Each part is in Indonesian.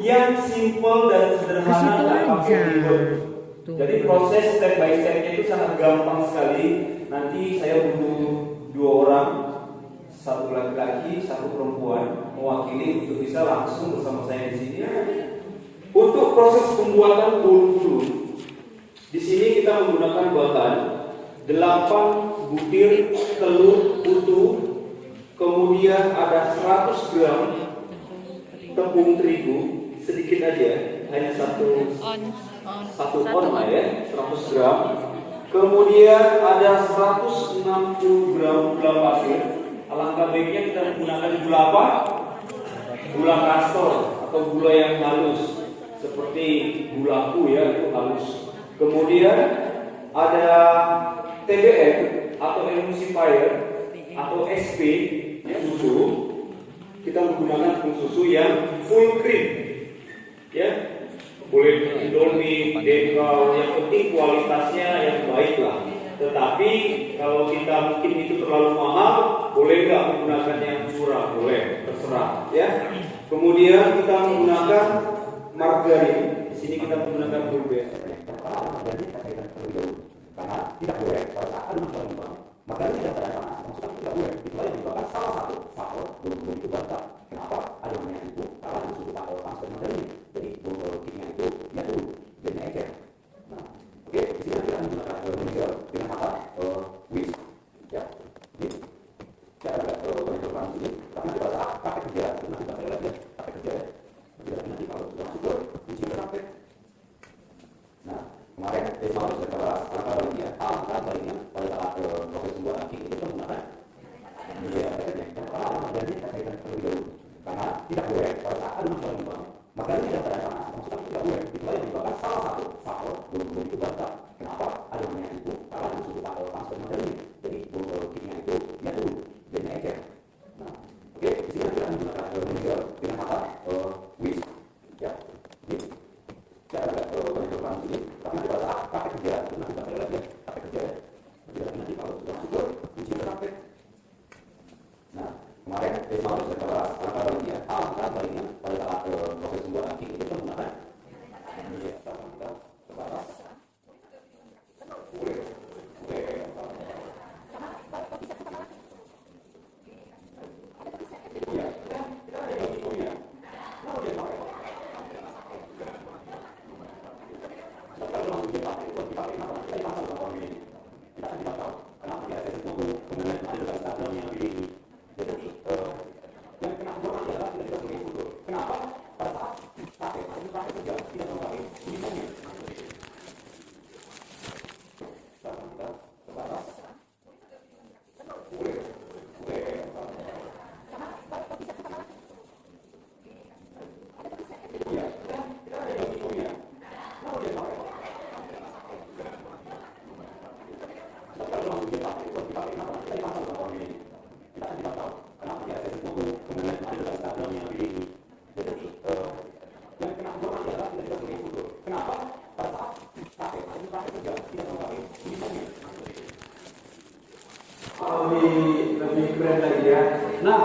yang simple dan sederhana tanpa ribet. Jadi proses step by stepnya itu sangat gampang sekali. Nanti saya butuh 2 orang, 1 laki-laki, 1 perempuan mewakili untuk bisa langsung bersama saya di sini. Untuk proses pembuatan bulu, di sini kita menggunakan bahan 8 butir telur utuh, kemudian ada 100 gram tepung terigu, sedikit aja, hanya satu on lah ya, 100 gram. Kemudian ada 160 gram gula pasir. Alangkah baiknya kita menggunakan gula apa? Gula kastor atau gula yang halus, seperti gulaku ya, itu halus. Kemudian ada TBM atau emulsifier atau SP ya, susu. Kita menggunakan susu yang full cream ya, boleh Indomie, Dekal, yang penting kualitasnya yang baik lah. Tetapi kalau kita mungkin itu terlalu mahal, boleh nggak menggunakan yang murah? Boleh, terserah ya. Kemudian kita menggunakan margarin. Di sini kita menggunakan bulbe. Karena tidak boleh pada saat aduk dengan margarin tidak terlalu panas. Maksudnya tidak boleh. Itulah yang menyebabkan salah satu faktor bulu itu batal. Kenapa? Adonannya itu karena susu faktor panas dan margarin. Jadi bulu kimia itu ya dulu jadinya encer. Nah, oke, di sini kita menggunakan vinegar dengan apa? Whisk, ya, whisk. Saya ada vinegar di sini. Tapi nanti pada saat pakai kerja, nanti pakai lagi ya, pakai kerja ya. Nanti kalau sudah masuk di sini sampai. Nah, kemarin semalam sudah bahas apa baliknya, baliknya pada saat proses pembuatan itu kita menggunakan media jadi kaitan terlebih dahulu. Karena tidak boleh pada saat aduk dengan margarin tidak terlalu panas. Maksudnya tidak boleh. Itulah yang menyebabkan salah satu faktor bulu itu batal. Kenapa? Adonannya itu karena susu faktor panas dan margarin. Jadi bulu kimia itu ya dulu jadinya encer. Nah, oke, di sini kita menggunakan vinegar dengan apa? Whisk, ya, whisk. Saya ada vinegar di sini. Tapi nanti pada saat pakai kerja, nanti pakai lagi ya, pakai kerja ya. Nanti kalau sudah masuk di sini sampai. Nah, kemarin semalam sudah bahas apa baliknya, baliknya pada saat proses pembuatan itu kita menggunakan media terbatas. Boleh. Lebih keren lagi ya. Nah,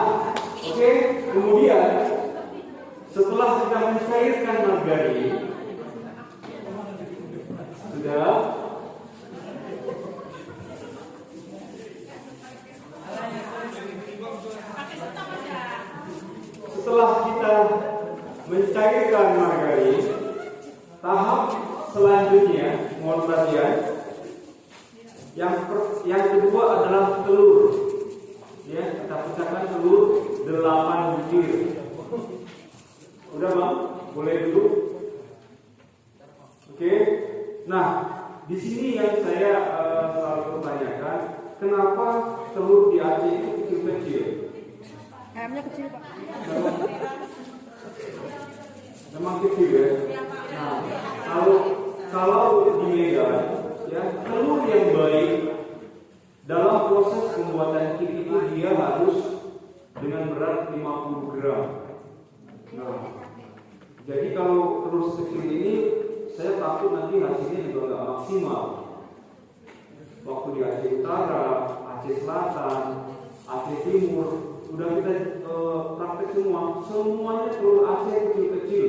oke, kemudian setelah kita mencairkan margarin, sudah setelah kita mencairkan margarin, tahap selanjutnya mohon perhatian. Yang kedua adalah telur. Ya, kita pecahkan telur 8 butir. Udah Bang? Boleh dulu? Oke. Nah, di sini yang saya selalu pertanyakan, kenapa telur di Aceh itu kecil-kecil? Ayamnya kecil Pak. Memang kecil ya. Nah, kalau di Medan ya, telur yang baik dalam proses pembuatan kit itu dia harus dengan berat 50 gram. Nah, jadi kalau terus kecil ini, saya takut nanti hasilnya juga nggak maksimal. Waktu di Aceh Utara, Aceh Selatan, Aceh Timur, udah kita praktek semuanya telur Aceh kecil-kecil.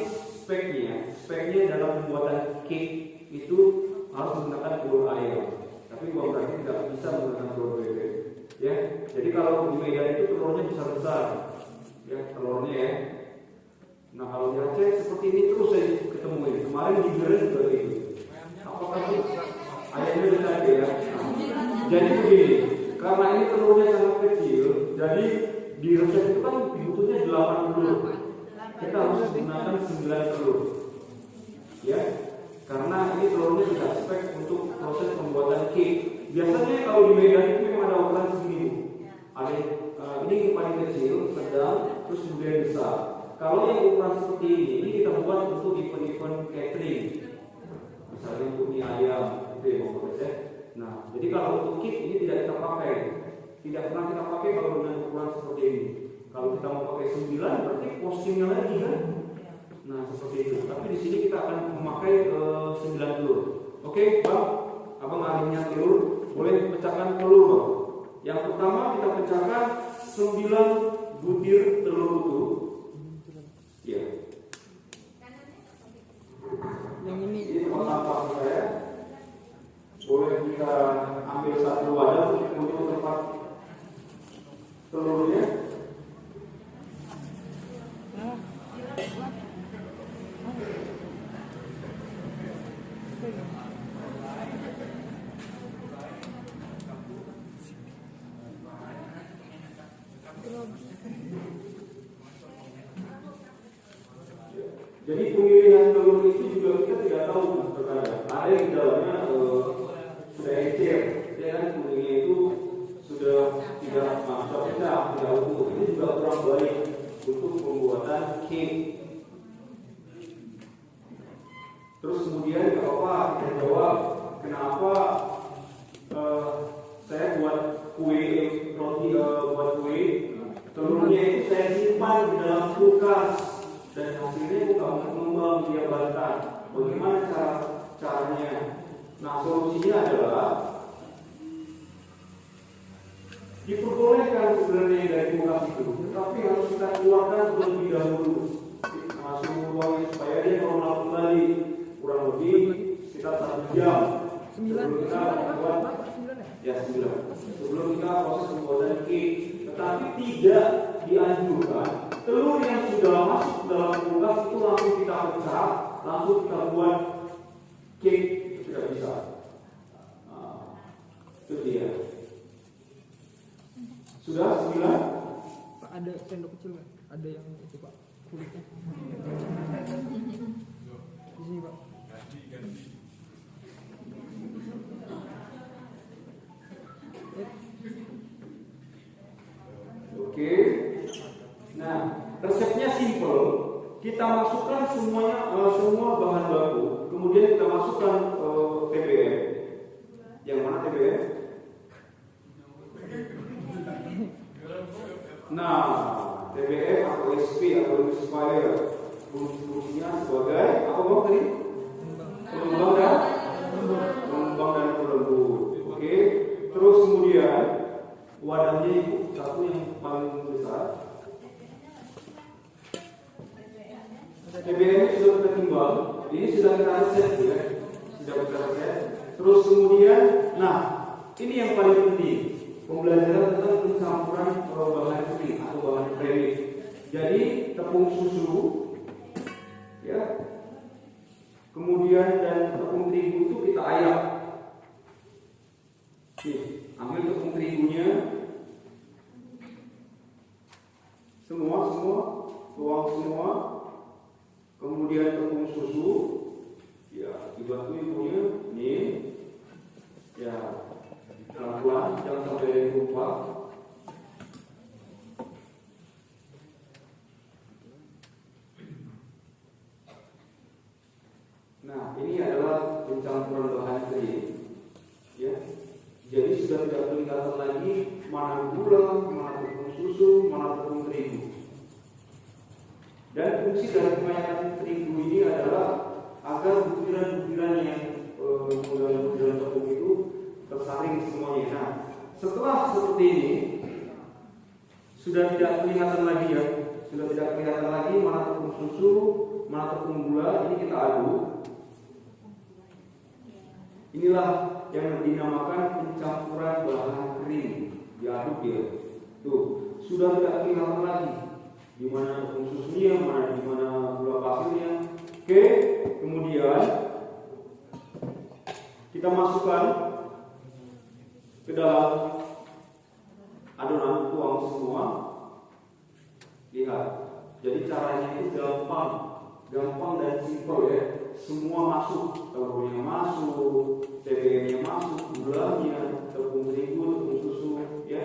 speknya dalam pembuatan cake itu harus menggunakan telur ayam. Tapi bukan berarti tidak bisa menggunakan telur bebek. Ya, jadi kalau di Medan itu telurnya besar-besar, ya telurnya ya. Nah kalau di Aceh seperti ini terus saya ketemu ini. Kemarin di Jeren juga gitu. Apakah sih ayamnya besar ya? Nah, jadi begini, karena ini telurnya sangat kecil, jadi di resep itu kan dibutuhnya 8 telur. Kita harus menggunakan 9 telur. Ya, karena ini telurnya tidak spek untuk proses pembuatan cake. Biasanya kalau di Medan itu memang ada ukuran segini. Ada ini yang paling kecil, sedang, terus kemudian besar. Kalau yang ukuran seperti ini kita buat untuk event-event catering. Misalnya untuk mie ayam, itu ya ya. Nah, jadi kalau untuk cake ini tidak kita pakai. Tidak pernah kita pakai kalau dengan ukuran seperti ini. Kalau kita mau pakai 9 berarti postingnya lagi kan. Nah, seperti itu. Tapi di sini kita akan memakai 9 telur. Oke, Bang. Abang ahlinya telur. Boleh pecahkan telur, Bang. Yang pertama kita pecahkan 9 butir telur utuh. Ya. Yang ini Tempat sampah saya. Boleh kita ambil satu wadah untuk tempat telurnya. Jadi pemilihan telur itu juga kita tidak tahu terkadang. Ada yang di dalamnya sudah encer, ya kan kuningnya itu sudah tidak tidak utuh. Ini juga kurang baik untuk pembuatan cake. Terus kemudian kalau kita jawab kenapa saya buat roti buat kue, telurnya itu saya simpan di dalam kulkas. Dan hasilnya bukan mengembang dia bantah. Bagaimana caranya? Nah, solusinya adalah diperbolehkan sebenarnya dari kulkas itu, tetapi harus kita keluarkan terlebih dahulu. Masuk ruangnya supaya dia normal kembali. Kurang lebih sekitar 1 jam sebelum kita membuat ya 9. Sebelum kita proses pembuatan cake, tetapi tidak dianjurkan telur yang sudah masuk dalam kulkas itu langsung kita pecah, langsung kita buat cake, itu tidak bisa. Nah, itu dia. Sudah 9? Pak, ada sendok kecil nggak? Ada yang itu Pak, kulitnya. Di sini Pak. Oke. Nah, resepnya simple. Kita masukkan semua bahan baku, kemudian kita masukkan TBM. Yang mana TBM? Nah, TBM atau SP atau Inspire fungsinya sebagai apa Bang tadi? Pengembang dan pelembut. Oke. Terus kemudian wadahnya itu satu yang paling besar. TBM ini sudah kita timbang, ini sudah kita set ya, sudah kita set. Terus kemudian, nah ini yang paling penting, pembelajaran tentang pencampuran bahan putih atau bahan premix. Jadi tepung susu, ya, kemudian dan tepung terigu itu kita ayak. Nih, ambil tepung terigunya, semua, tuang semua. Kemudian tepung susu, ya dibantu ibunya, nih, ya pelan-pelan, jangan sampai tumpah. Nah, ini adalah pencampuran bahan kering, ya. Jadi sudah tidak kelihatan lagi mana gula, mana tepung susu, mana tepung terigu. Dan fungsi dari kebanyakan terigu ini adalah agar butiran-butiran yang butiran tepung itu tersaring semuanya. Nah, setelah seperti ini sudah tidak kelihatan lagi ya sudah tidak kelihatan lagi mana tepung susu, mana tepung gula. Ini kita aduk. Inilah yang dinamakan pencampuran bahan kering. Diaduk ya. Tuh, sudah tidak kelihatan lagi di mana tepung susunya, di mana gula pasirnya. Oke, kemudian kita masukkan ke dalam adonan, tuang semua. Lihat, jadi caranya itu gampang dan simpel ya. Semua masuk, telurnya masuk, TBM-nya masuk, gulanya, tepung terigu, tepung susu, ya.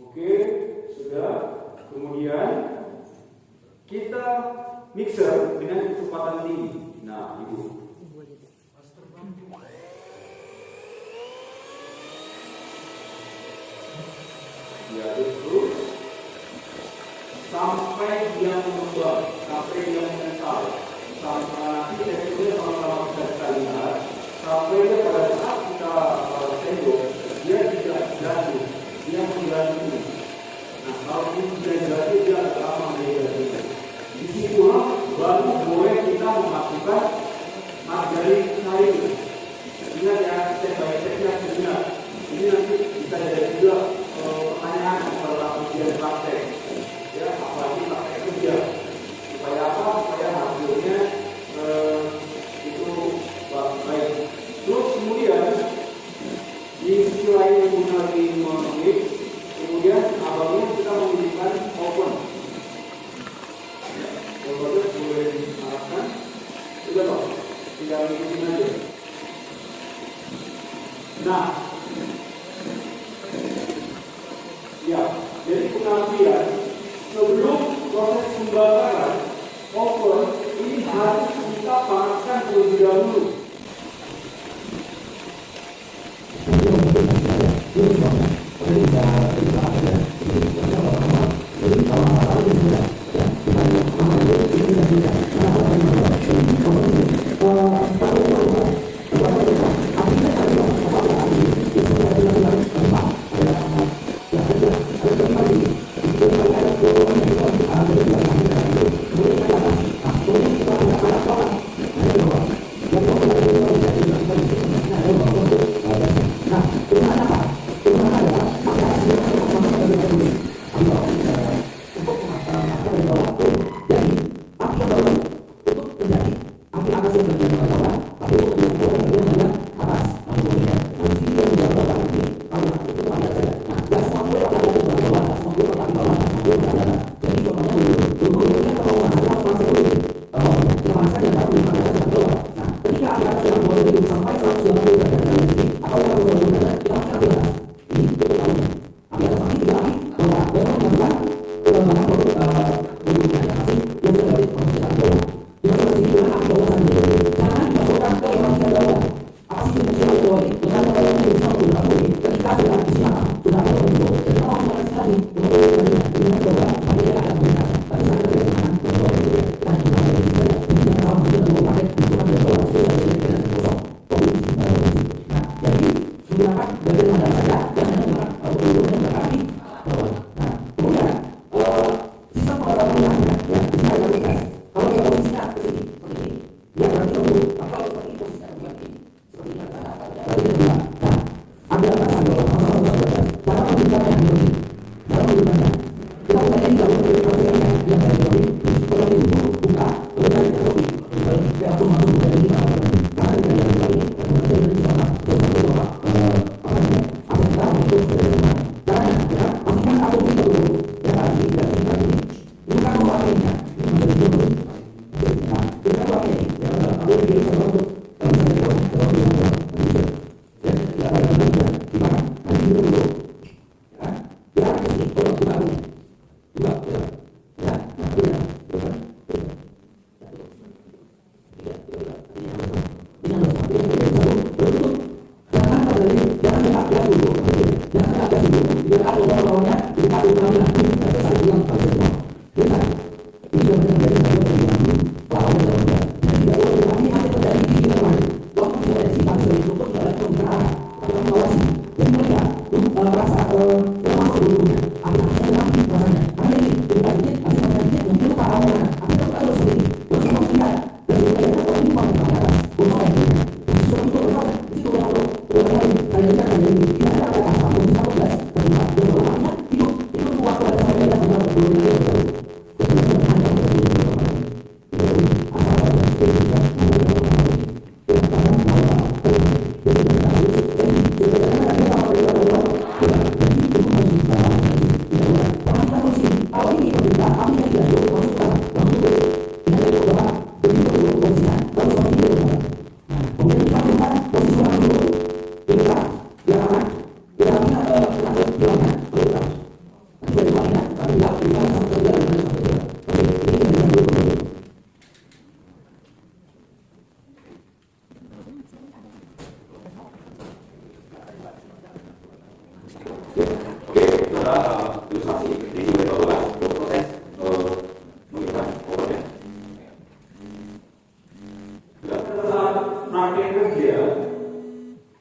Oke, sudah. Kemudian kita mixer dengan kecepatan tinggi. Nah, itu. Diaduk terus sampai dia mengembang, sampai dia mengental. Sampai nanti teksturnya sama-sama bisa kita lihat. Sampai dia pada saat kita sendok, dia tidak jatuh, dia menggantung. Nah, kalau ini tidak jatuh, dia agak lama menjadi. Disitulah baru boleh kita memasukkan margarin cair. Ingat ya, step by stepnya benar. Ini nanti bisa jadi juga pertanyaan kalau ujian praktek. Ya, apalagi praktek kerja. Supaya apa? Supaya hasilnya itu baik. Terus kemudian di sisi lain guna lagi memilih, kemudian abangnya kita memilihkan oven. Oven boleh diarahkan. Sudah loh, tinggal ikutin aja. Nah, ya, jadi pengambilan sebelum proses pembakaran oven ini harus kita panaskan terlebih dahulu.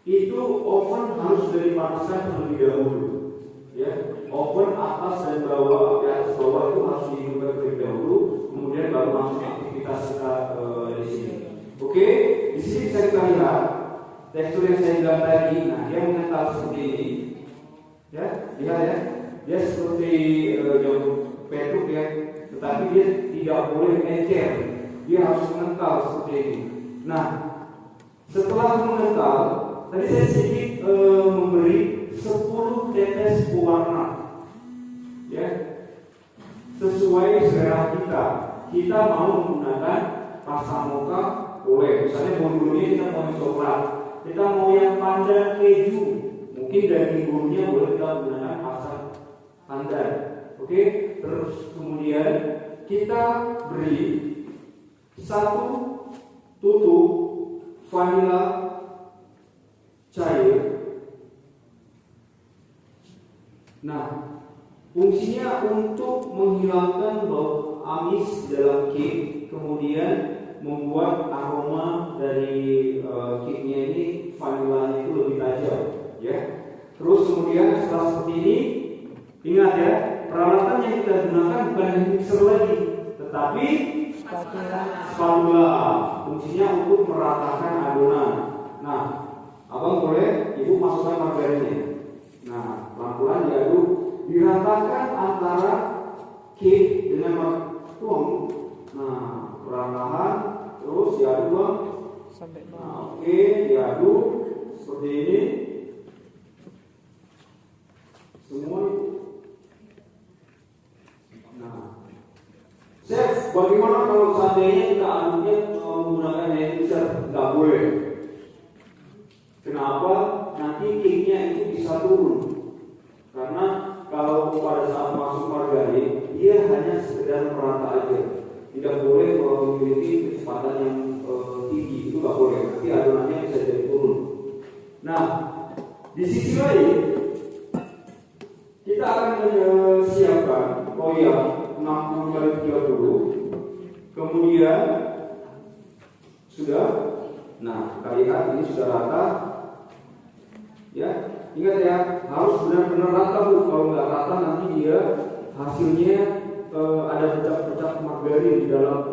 Itu oven harus dipanaskan terlebih dahulu, ya. Oven atas dan bawah, atas bawah itu harus dihidupkan terlebih dahulu, kemudian baru masuk aktivitas kita di sini. Oke, di sini bisa kita lihat tekstur yang saya bilang tadi. Nah, dia mengental seperti ini, ya. Lihat ya, dia seperti jarum petruk ya, tetapi dia tidak boleh encer, dia harus mengental seperti ini. Nah, setelah mengental, tadi saya sedikit memberi 10 tetes pewarna, ya, sesuai selera kita. Kita mau menggunakan pasta mocha, boleh. Misalnya bumbunya kita mau yang coklat, kita mau yang pandan keju, mungkin daging bumbunya boleh kita menggunakan pasta pandan. Oke, terus kemudian kita beri 1 tutup vanila cair. Nah, fungsinya untuk menghilangkan bau amis dalam cake, kemudian membuat aroma dari cake-nya ini, vanilanya itu lebih tajam, ya. Terus kemudian setelah seperti ini, ingat ya, peralatan yang kita gunakan bukan mixer lagi, tetapi spatula. Fungsinya untuk meratakan adonan. Nah, abang boleh ibu masukkan margarinnya. Nah, pelan-pelan diaduk, diratakan antara cake dengan tuang. Nah, perlahan terus diaduk bang. Nah, oke, diaduk seperti ini. Semua. Nah, chef, bagaimana kalau seandainya kita aduknya menggunakan hand mixer? Nggak boleh. Kenapa? Nanti cake-nya itu bisa turun. Karena kalau pada saat masuk margarin, dia hanya sekedar merata aja. Tidak boleh memiliki kecepatan yang tinggi, itu nggak boleh. Nanti adonannya bisa jadi turun. Nah, di sisi lain kita akan menyiapkan loyang 60x30. Kemudian sudah. Nah, kita lihat ini sudah rata. Ya, ingat ya, harus benar-benar rata bu. Kalau nggak rata nanti dia hasilnya ada bercak-bercak margarin di dalam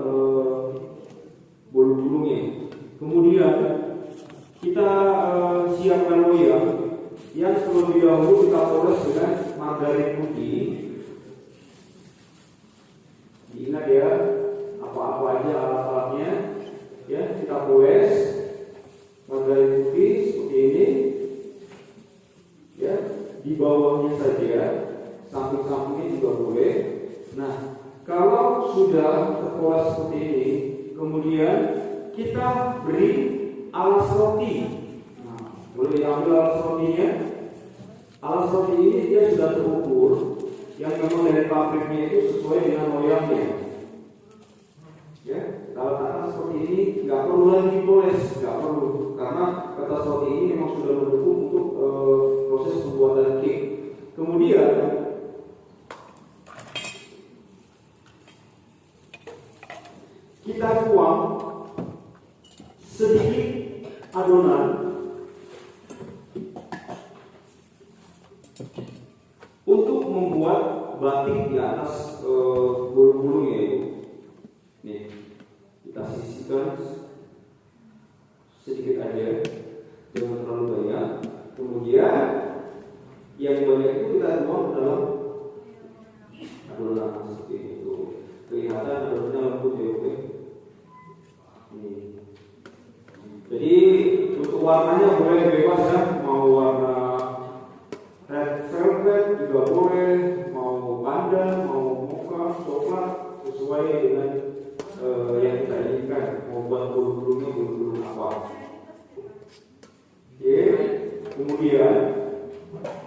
bulu-bulunya. Kemudian kita siapkan loyang yang terlebih dahulu kita poles dengan margarin putih. Ingat ya, apa-apa aja alat-alatnya, ya, kita poles margarin putih seperti ini. Ya, di bawahnya saja, samping-sampingnya juga boleh. Nah, kalau sudah terpoles seperti ini, kemudian kita beri alas roti. Nah, boleh diambil alas rotinya. Alas roti ini dia sudah terukur, yang memang dari pabriknya itu sesuai dengan loyangnya. Ya, kalau atas seperti ini nggak perlu lagi dipoles, nggak perlu, karena kertas roti ini memang sudah mendukung untuk proses pembuatan cake. Kemudian kita tuang sedikit adonan untuk membuat batik di atas bulu-bulunya itu. Nih, kita sisihkan sedikit aja, jangan terlalu banyak. Kemudian yang banyak itu kita tuang dalam adonan. Nah, seperti itu. Kelihatan harusnya lembut ya, oke. Jadi untuk warnanya boleh bebas ya, mau warna red velvet juga boleh, mau pandan, mau mocha, coklat, sesuai dengan yang kita inginkan. Mau buat bulu-bulunya bulu-bulu apa. Oke, kemudian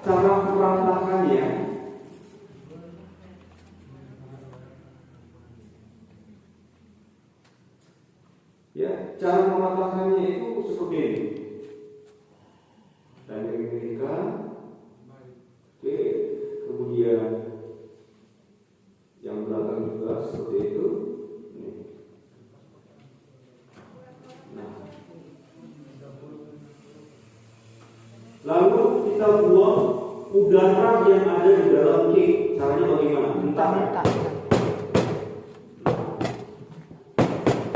cara meratakannya. Ya, cara meratakannya itu seperti ini. Dan miringkan. Oke, kemudian yang belakang juga seperti itu. Nah, lalu kita buang udara yang ada di dalam cake. Caranya bagaimana? Mentah.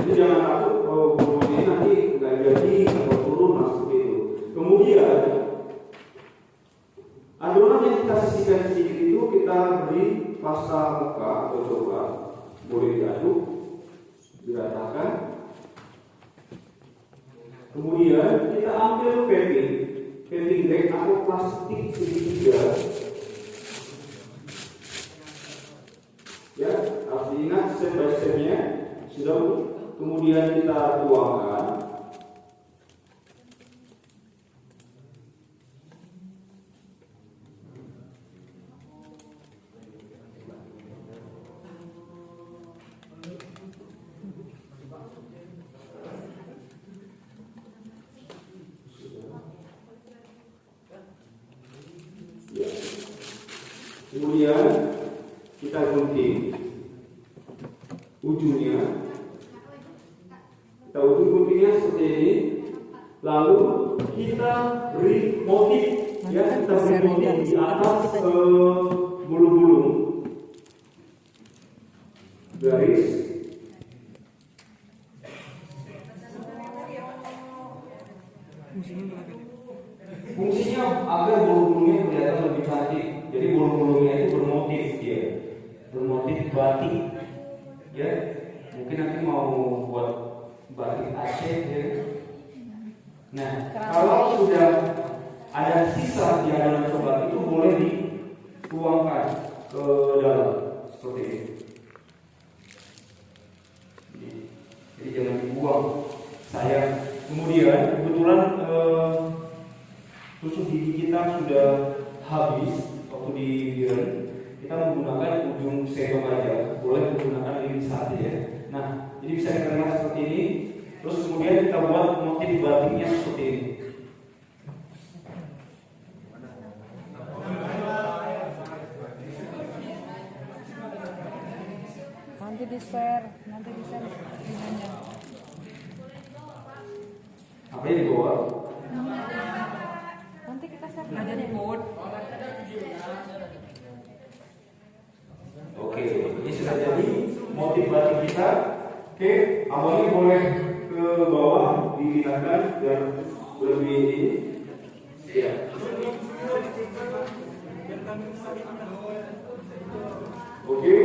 Jadi jangan takut kalau bulu ini nanti nggak jadi atau turun seperti itu. Kemudian adonan yang kita sisihkan sedikit itu kita beri pasta muka atau coklat, boleh diaduk, diratakan. Kemudian kita ambil packing bag atau plastik segitiga. Ya, harus diingat step by stepnya. Sudah, kemudian kita tuangkan. Kemudian kita gunting ujungnya, kita guntingnya seperti ini. Lalu kita beri motif, ya, kita beri motif di atas bulu-bulu garis. Fungsinya agar bulu-bulunya kelihatan lebih cantik. Jadi bulu-bulunya itu bermotif, ya, bermotif batik, ya. Mungkin nanti mau buat batik Aceh, ya. Nah, kalau sudah ada sisa di adonan coklat itu boleh dituangkan ke dalam seperti ini. Jadi jangan dibuang, sayang. Kemudian kebetulan tusuk gigi kita sudah habis waktu di biren, kita menggunakan ujung sendok aja, boleh menggunakan lilin sate ya. Nah, jadi bisa kita lihat seperti ini. Terus kemudian kita buat motif batiknya seperti ini. Nanti di share ininya. Apa yang dibawa? Nanti kita share. Ada di mode. Oke, ini sudah jadi motif batik kita. Oke, awalnya boleh ke bawah dilihatkan biar lebih ini. Ya. Oke.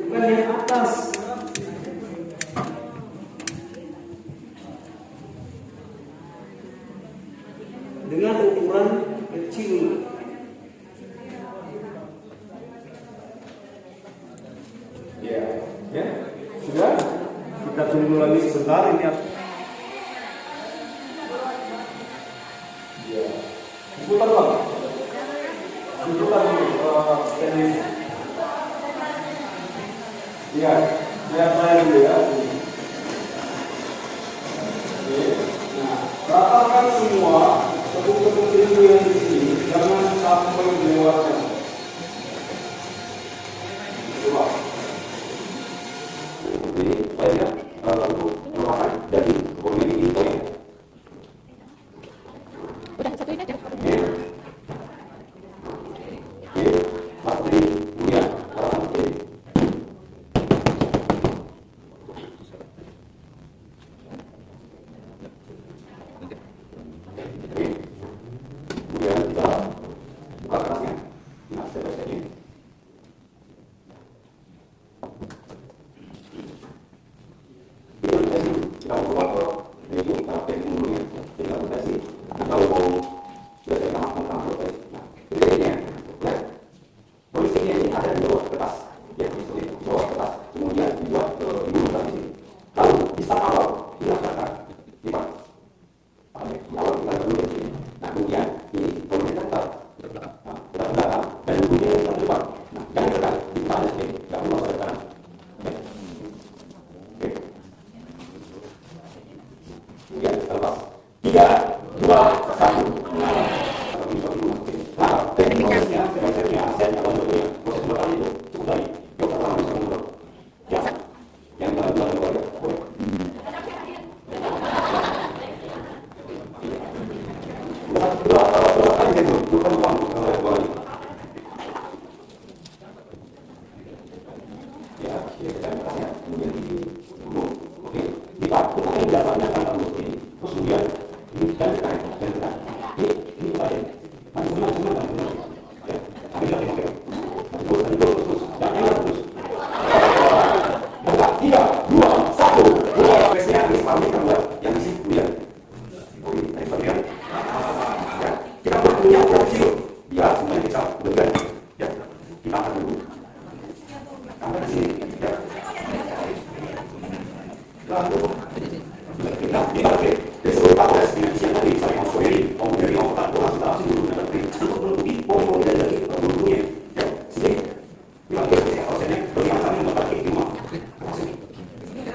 Bukan yang atas. Dengan ukuran kecil. Ya, sudah. Kita tunggu lagi sebentar ini. Ya, putar bang. Putar dulu standing. Ya, lihat saya dulu ya. Oke, nah, ratakan semua tepung-tepung terigu yang di sini, jangan sampai melewatkan. Coba. Ini banyak ruangan dari kopi ini ya. Udah satu ini aja.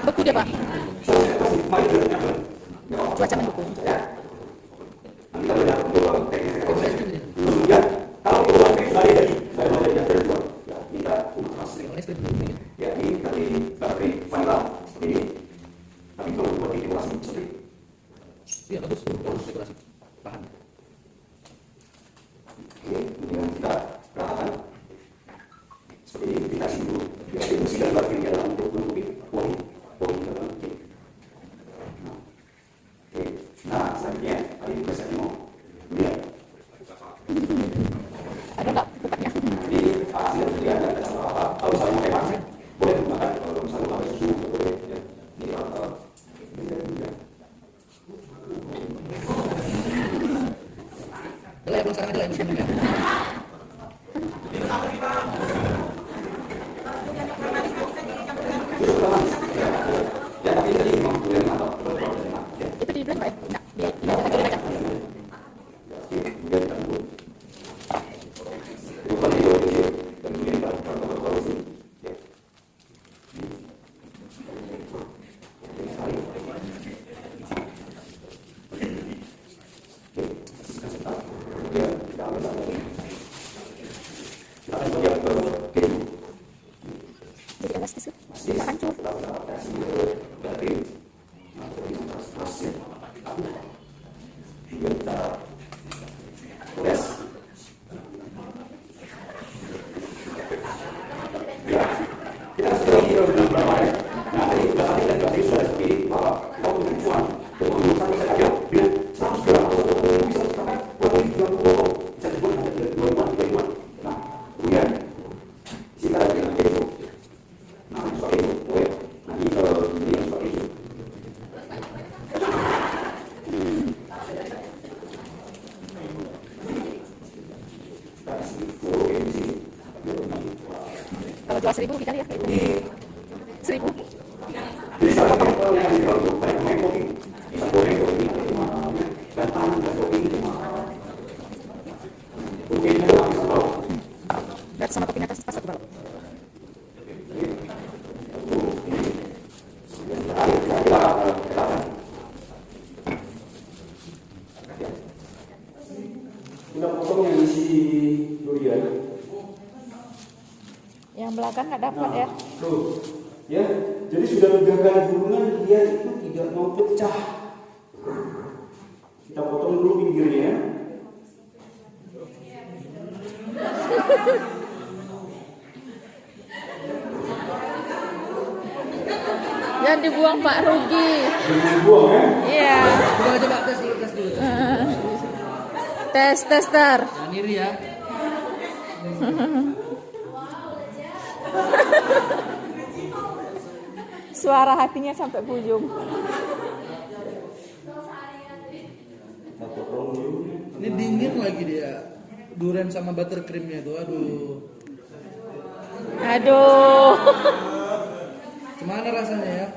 Beku dia Pak. Cuaca mendukung. Ada nggak pupuknya? Itu di blend Pak ya? Nggak, di aja. Jadi elastis tuh, nggak hancur. Kalau jual 1.000 kita lihat kayak gitu. 1.000. Berarti sama kopinya pas satu balok. Udah potong yang isi durian. Yang belakang nggak dapat ya. Tuh, ya. Jadi sudah 3 kali gulungan dia itu tidak mau pecah. Kita potong dulu pinggirnya. Jangan dibuang Pak, rugi. Jangan dibuang ya. Iya. Coba tes dulu. Tester. Yang ngiri ya. Suara hatinya sampai ujung. Kita potong dulu. Ini dingin lagi dia. Durian sama buttercreamnya itu, aduh. Aduh. Gimana rasanya ya?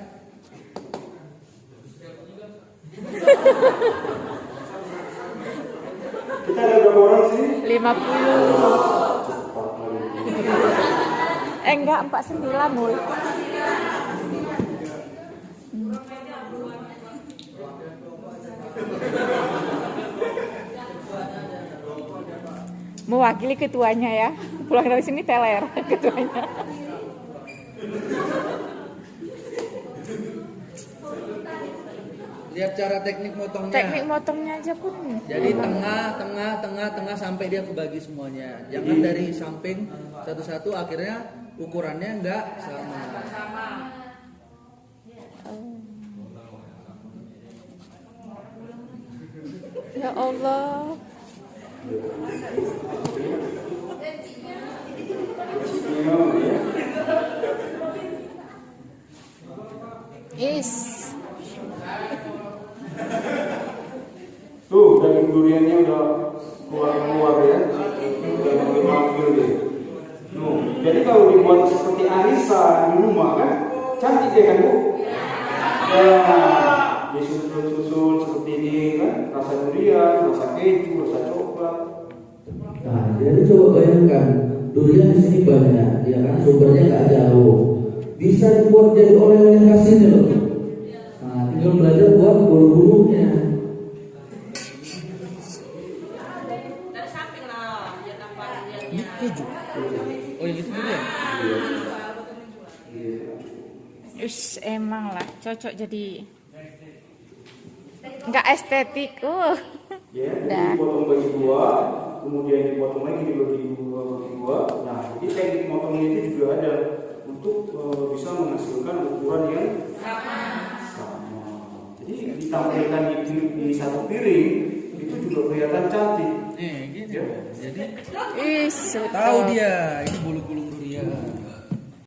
Kita ada berapa orang sih? 50. Enggak, 49, Mul. Mewakili ketuanya ya. Pulang dari sini teler ketuanya. Lihat cara teknik motongnya. Teknik motongnya aja pun. Jadi tengah sampai dia kebagi semuanya. Jangan dari samping satu-satu, akhirnya ukurannya enggak sama. Ya Allah. Tuh, daging duriannya udah keluar ya. Udah manggil deh. Tuh, jadi kalau dibuat seperti arisan di rumah kan cantik ya kan Bu? Ya, disusul seperti ini kan, rasa durian, rasa keju, rasa coklat. Nah, jadi coba bayangkan, durian di sini banyak, ya kan, sumbernya nggak jauh, bisa dibuat jadi oleh-oleh khas ini loh. Nah, tinggal belajar buat bulu-bulunya. Ini keju. Oh yang itu durian. Emang lah cocok jadi nggak estetik. Ya, Dah. dipotong bagi dua, kemudian dipotong lagi dibagi dua. Nah, jadi teknik motongnya itu juga ada untuk bisa menghasilkan ukuran yang sama. Jadi ditampilkan di satu piring itu juga kelihatan cantik. Nih, gini. Ya. Jadi Ih, tahu dia ini bulu-bulu durian.